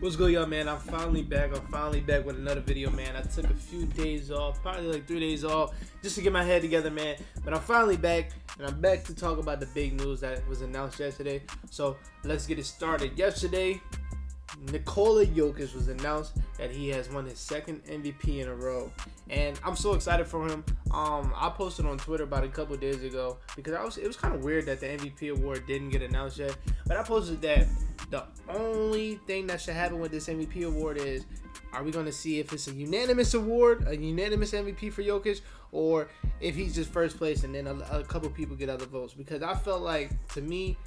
What's good, y'all, man? I'm finally back with another video, man. I took a few days off, probably like 3 days off, just to get my head together, man. But I'm finally back, and I'm back to talk about the big news that was announced yesterday. So let's get it started. Yesterday, Nikola Jokic was announced that he has won his second MVP in a row, and I'm so excited for him. I posted on Twitter about a couple days ago because it was kind of weird that the MVP award didn't get announced yet. But I posted that the only thing that should happen with this MVP award is, are we going to see if it's a unanimous award, a unanimous MVP for Jokic, or if he's just first place and then a couple people get other votes? Because I felt like, to me,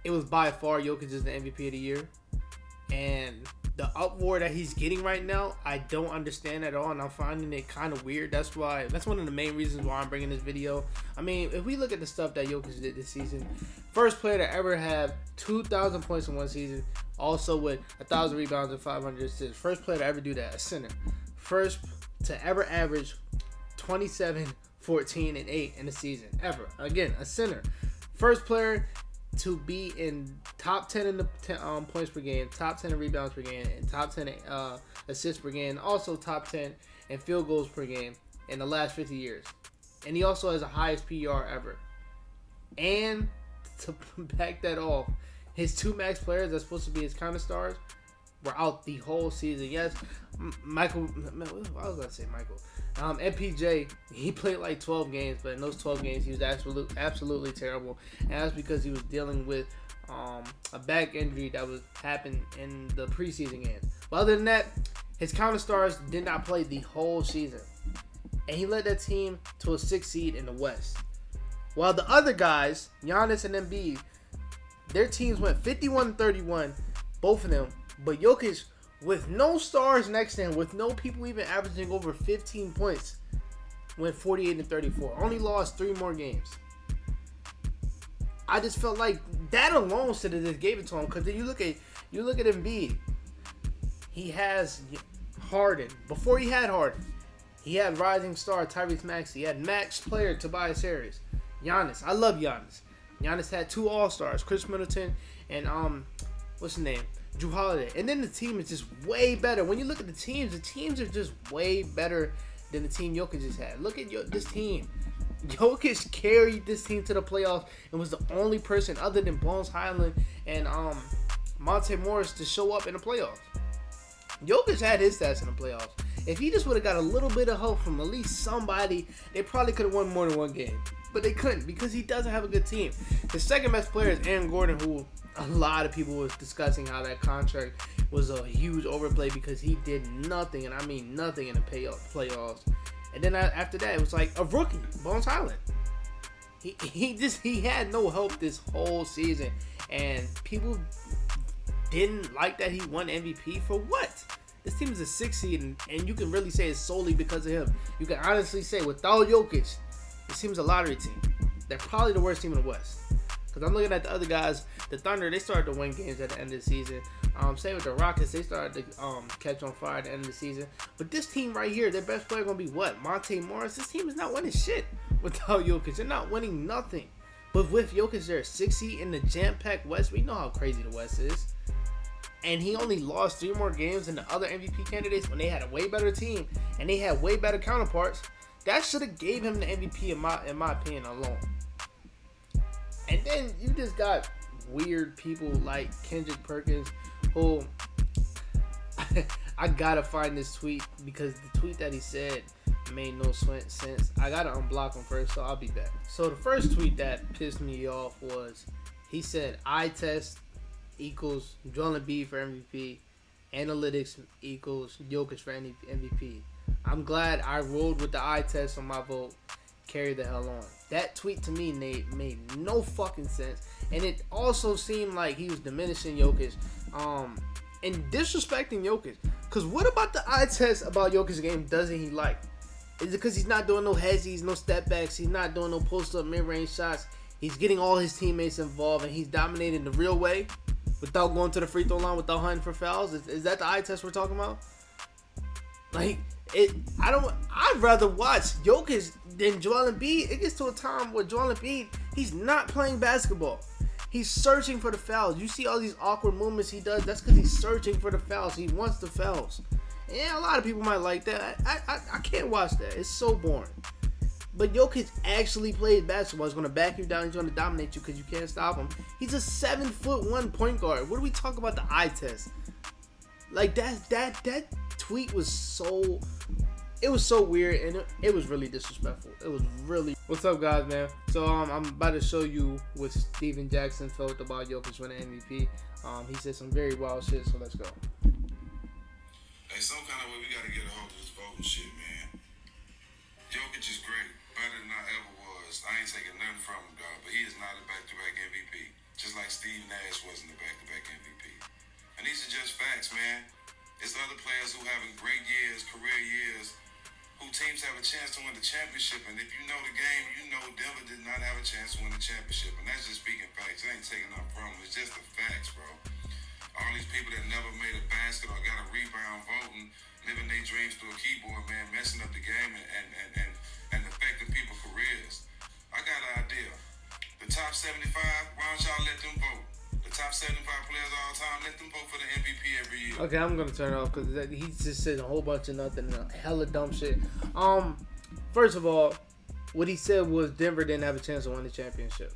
it was by far Jokic is the MVP of the year. And the award that he's getting right now, I don't understand at all, and I'm finding it kind of weird. That's one of the main reasons why I'm bringing this video. I mean, if we look at the stuff that Jokic did this season, first player to ever have 2,000 points in one season, also with 1,000 rebounds and 500 assists. First player to ever do that, a center. First to ever average 27, 14, and 8 in a season, ever. Again, a center. First player to be in top 10 in the points per game, top 10 in rebounds per game, and top 10 assists per game, also top 10 in field goals per game in the last 50 years. And he also has the highest PER ever. And to back that off, his two max players that's supposed to be his counter stars were out the whole season. Yes, MPJ, he played like 12 games, but in those 12 games, he was absolutely terrible. And that's because he was dealing with a back injury that was happened in the preseason games. But other than that, his counter stars did not play the whole season. And he led that team to a 6th seed in the West. While the other guys, Giannis and Embiid, their teams went 51-31, both of them. But Jokic, with no stars next to him, with no people even averaging over 15 points, went 48-34. Only lost 3 more games. I just felt like that alone should have just gave it to him. Because you look at Embiid, he has Harden. Before he had Harden, he had rising star Tyrese Maxey. He had max player Tobias Harris. Giannis, I love Giannis. Giannis had 2 All-Stars, Chris Middleton and what's his name? Drew Holiday. And then the team is just way better. When you look at the teams are just way better than the team Jokic just had. Look at this team. Jokic carried this team to the playoffs and was the only person other than Bones Highland and Monte Morris to show up in the playoffs. Jokic had his stats in the playoffs. If he just would have got a little bit of help from at least somebody, they probably could have won more than one game. But they couldn't because he doesn't have a good team. His second best player is Aaron Gordon, who a lot of people was discussing how that contract was a huge overplay because he did nothing, and I mean nothing, in the playoffs. And then after that, it was like a rookie, Bones Highland. He had no help this whole season, and people didn't like that he won MVP for what? This team is a 6th seed, and you can really say it's solely because of him. You can honestly say without Jokic, this team's a lottery team. They're probably the worst team in the West. Because I'm looking at the other guys, the Thunder, they started to win games at the end of the season. Same with the Rockets, they started to catch on fire at the end of the season. But this team right here, their best player going to be what? Monte Morris? This team is not winning shit without Jokic. They're not winning nothing. But with Jokic, they're a 6th seed in the jam-packed West. We know how crazy the West is. And he only lost 3 more games than the other MVP candidates when they had a way better team and they had way better counterparts. That should have gave him the MVP in my opinion alone. And then you just got weird people like Kendrick Perkins, who I gotta find this tweet because the tweet that he said made no sense. I gotta unblock him first, so I'll be back. So the first tweet that pissed me off was, he said eye test equals Joel Embiid for MVP, analytics equals Jokic for MVP. I'm glad I rolled with the eye test on my vote. Carry the hell on. That tweet to me made no fucking sense, and it also seemed like he was diminishing Jokic, and disrespecting Jokic. Cause what about the eye test about Jokic's game doesn't he like? Is it because he's not doing no heads, no step backs, he's not doing no post up mid range shots? He's getting all his teammates involved, and he's dominating the real way without going to the free throw line, without hunting for fouls. Is that the eye test we're talking about? Like, I'd rather watch Jokic than Joel Embiid. It gets to a time where Joel Embiid, he's not playing basketball. He's searching for the fouls. You see all these awkward movements he does. That's because he's searching for the fouls. He wants the fouls. Yeah, a lot of people might like that. I can't watch that. It's so boring. But Jokic actually plays basketball. He's going to back you down. He's going to dominate you because you can't stop him. He's a 7'1" point guard. What do we talk about the eye test? Like that tweet was so... It was so weird, and it was really disrespectful. It was really... What's up, guys, man? So, I'm about to show you what Steven Jackson felt about Jokic winning MVP. He said some very wild shit, so let's go. Hey, some kind of way we got to get a hold of this voting shit, man. Jokic is great. Better than I ever was. I ain't taking nothing from him, dog, but he is not a back-to-back MVP. Just like Steve Nash wasn't a back-to-back MVP. And these are just facts, man. It's other players who having great years, career years, who teams have a chance to win the championship. And if you know the game, you know Denver did not have a chance to win the championship. And that's just speaking facts. It ain't taking nothing from them. It's just the facts, bro. All these people that never made a basket or got a rebound voting, living their dreams through a keyboard, man, messing up the game and affecting people's careers. I got an idea. The top 75, why don't y'all let them vote? The top 75 players all time, let them vote for the MVP every year. Okay, I'm gonna turn it off because he just said a whole bunch of nothing, hella dumb shit. First of all, what he said was Denver didn't have a chance to win the championship.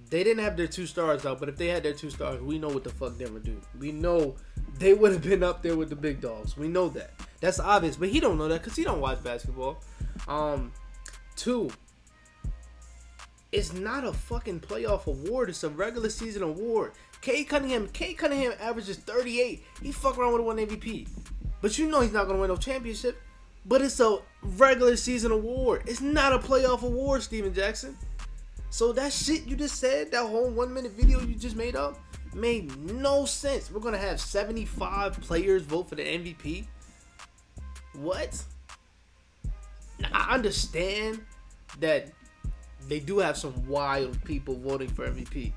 They didn't have their 2 stars out, but if they had their 2 stars, we know what the fuck Denver do. We know they would have been up there with the big dogs. We know that. That's obvious, but he don't know that because he don't watch basketball. 2. It's not a fucking playoff award. It's a regular season award. Cade Cunningham averages 38. He fuck around with a 1 MVP. But you know he's not going to win no championship. But it's a regular season award. It's not a playoff award, Steven Jackson. So that shit you just said, that whole 1-minute video you just made up, made no sense. We're going to have 75 players vote for the MVP. What? Now, I understand that they do have some wild people voting for MVP.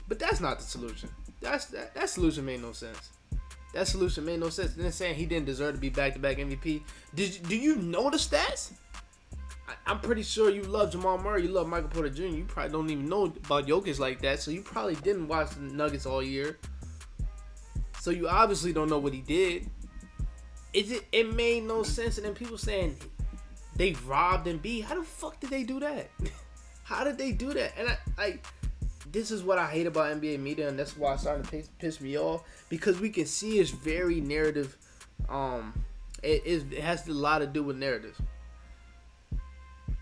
But that's not the solution. That solution made no sense. That solution made no sense. Then saying he didn't deserve to be back-to-back MVP. Do you know the stats? I'm pretty sure you love Jamal Murray. You love Michael Porter Jr. You probably don't even know about Jokic like that. So you probably didn't watch the Nuggets all year. So you obviously don't know what he did. It made no sense. And then people saying they robbed Embiid. How the fuck did they do that? How did they do that? And I this is what I hate about NBA media, and that's why it's starting to piss me off, because we can see it's very narrative. It has a lot to do with narrative.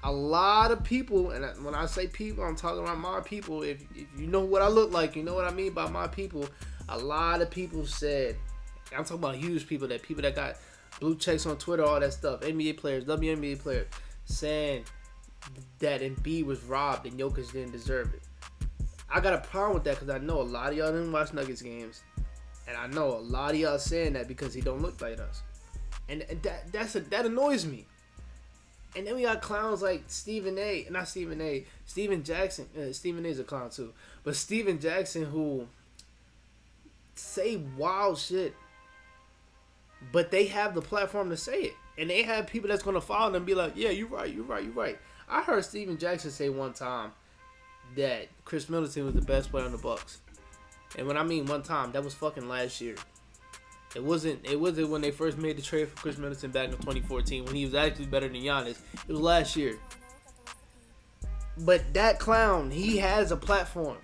A lot of people, and when I say people, I'm talking about my people. If you know what I look like, you know what I mean by my people. A lot of people said, I'm talking about huge people that got blue checks on Twitter, all that stuff, NBA players, WNBA players, saying that Embiid was robbed and Jokic didn't deserve it. I got a problem with that because I know a lot of y'all didn't watch Nuggets games, and I know a lot of y'all saying that because he don't look like us, and that annoys me. And then we got clowns like Steven Jackson. Stephen A's a clown too, but Steven Jackson who say wild shit, but they have the platform to say it, and they have people that's gonna follow them and be like, yeah, you're right. I heard Steven Jackson say one time that Chris Middleton was the best player on the Bucks. And when I mean one time, that was fucking last year. It wasn't when they first made the trade for Chris Middleton back in 2014 when he was actually better than Giannis. It was last year. But that clown, he has a platform.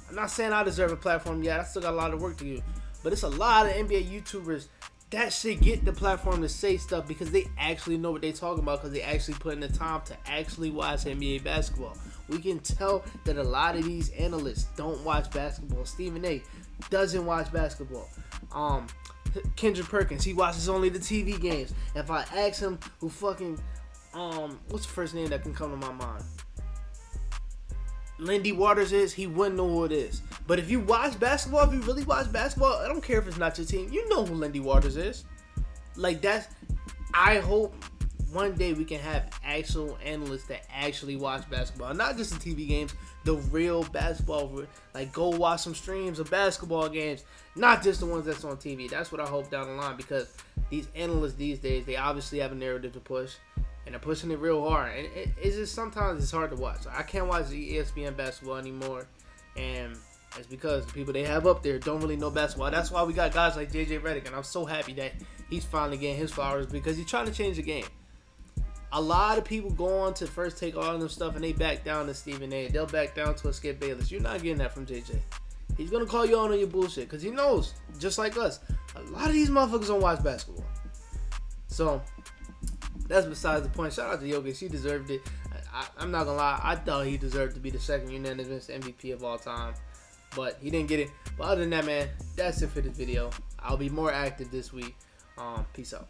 I'm not saying I deserve a platform yet. I still got a lot of work to do. But it's a lot of NBA YouTubers that should get the platform to say stuff because they actually know what they're talking about, because they actually put in the time to actually watch NBA basketball. We can tell that a lot of these analysts don't watch basketball. Stephen A doesn't watch basketball. Kendrick Perkins, he watches only the TV games. If I ask him who fucking what's the first name that can come to my mind? Lindy Waters is, he wouldn't know who it is. But if you watch basketball, if you really watch basketball, I don't care if it's not your team, you know who Lindy Waters is. Like, that's, I hope one day we can have actual analysts that actually watch basketball, not just the TV games, the real basketball. Like, go watch some streams of basketball games, not just the ones that's on TV. That's what I hope down the line, because these analysts these days, they obviously have a narrative to push, and they're pushing it real hard. And it's just, sometimes it's hard to watch. I can't watch the ESPN basketball anymore. And it's because the people they have up there don't really know basketball. That's why we got guys like JJ Redick, and I'm so happy that he's finally getting his flowers because he's trying to change the game. A lot of people go on to First Take all of them stuff and they back down to Stephen A. They'll back down to a Skip Bayless. You're not getting that from JJ. He's gonna call you on your bullshit because he knows, just like us, a lot of these motherfuckers don't watch basketball. So that's besides the point. Shout out to Jokic. He deserved it. I'm not gonna lie. I thought he deserved to be the second unanimous MVP of all time, but he didn't get it. But other than that, man, that's it for this video. I'll be more active this week. Peace out.